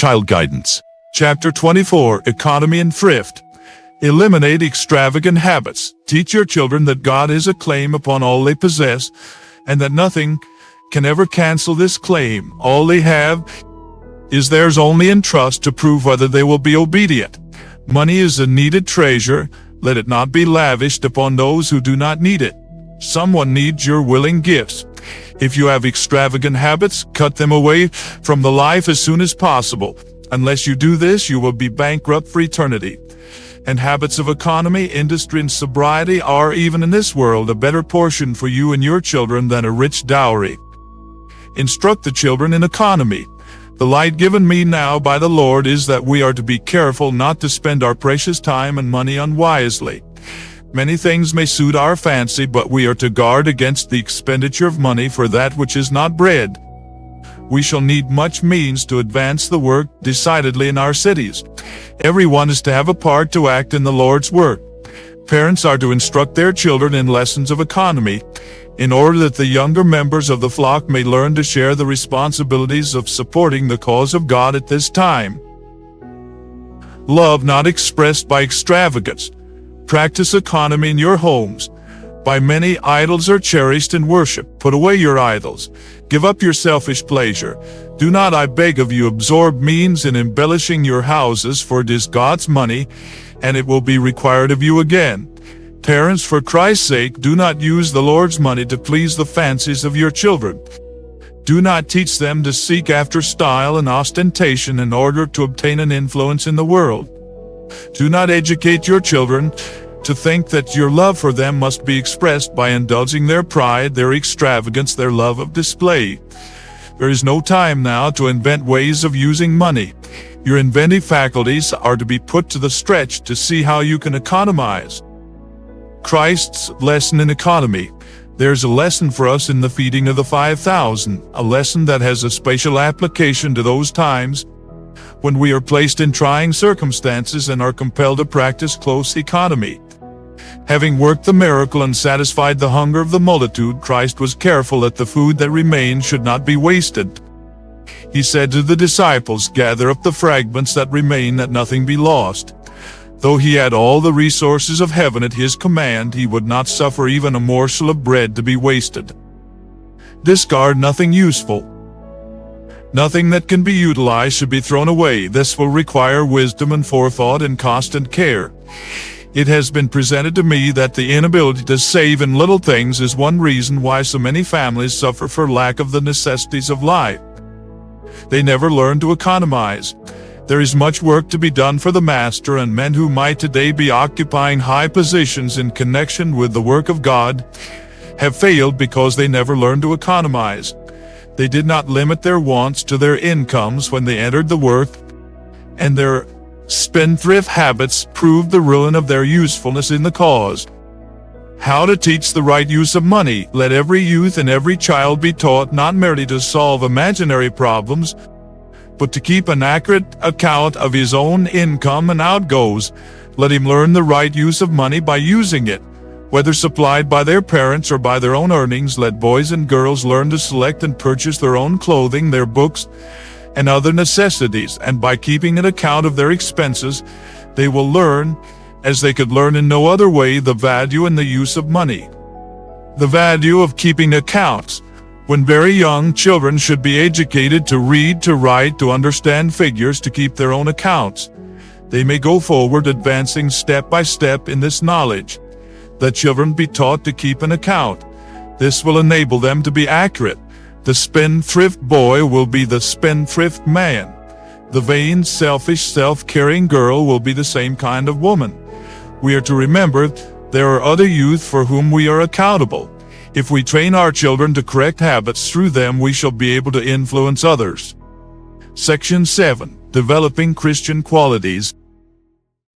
Child Guidance. Chapter 24, Economy and Thrift. Eliminate extravagant habits. Teach your children that God is a claim upon all they possess, and that nothing can ever cancel this claim. All they have is theirs only in trust to prove whether they will be obedient. Money is a needed treasure. Let it not be lavished upon those who do not need it. Someone needs your willing gifts. If you have extravagant habits, cut them away from the life as soon as possible. Unless you do this, you will be bankrupt for eternity. And habits of economy, industry, and sobriety are, even in this world, a better portion for you and your children than a rich dowry. Instruct the children in economy. The light given me now by the Lord is that we are to be careful not to spend our precious time and money unwisely. Many things may suit our fancy, but we are to guard against the expenditure of money for that which is not bread. We shall need much means to advance the work decidedly in our cities. Everyone is to have a part to act in the Lord's work. Parents are to instruct their children in lessons of economy, in order that the younger members of the flock may learn to share the responsibilities of supporting the cause of God at this time. Love not expressed by extravagance. Practice economy in your homes. By many idols are cherished and worshipped. Put away your idols. Give up your selfish pleasure. Do not, I beg of you, absorb means in embellishing your houses, for it is God's money, and it will be required of you again. Parents, for Christ's sake, do not use the Lord's money to please the fancies of your children. Do not teach them to seek after style and ostentation in order to obtain an influence in the world. Do not educate your children to think that your love for them must be expressed by indulging their pride, their extravagance, their love of display. There is no time now to invent ways of using money. Your inventive faculties are to be put to the stretch to see how you can economize. Christ's lesson in economy. There's a lesson for us in the feeding of the 5,000, a lesson that has a special application to those times when we are placed in trying circumstances and are compelled to practice close economy. Having worked the miracle and satisfied the hunger of the multitude, Christ was careful that the food that remained should not be wasted. He said to the disciples, "Gather up the fragments that remain, that nothing be lost." Though he had all the resources of heaven at his command, he would not suffer even a morsel of bread to be wasted. Discard nothing useful. Nothing that can be utilized should be thrown away. This will require wisdom and forethought and constant care. It has been presented to me that the inability to save in little things is one reason why so many families suffer for lack of the necessities of life. They never learn to economize. There is much work to be done for the Master, and men who might today be occupying high positions in connection with the work of God have failed because they never learned to economize. They did not limit their wants to their incomes when they entered the work, and their spendthrift habits proved the ruin of their usefulness in the cause. How to teach the right use of money. Let every youth and every child be taught not merely to solve imaginary problems, but to keep an accurate account of his own income and outgoes. Let him learn the right use of money by using it. Whether supplied by their parents or by their own earnings, let boys and girls learn to select and purchase their own clothing, their books, and other necessities, and by keeping an account of their expenses, they will learn, as they could learn in no other way, the value and the use of money. The value of keeping accounts. When very young, children should be educated to read, to write, to understand figures, to keep their own accounts. They may go forward advancing step by step in this knowledge. Let children be taught to keep an account. This will enable them to be accurate. The spendthrift boy will be the spendthrift man. The vain, selfish, self-caring girl will be the same kind of woman. We are to remember there are other youth for whom we are accountable. If we train our children to correct habits, through them we shall be able to influence others. Section 7. Developing Christian Qualities.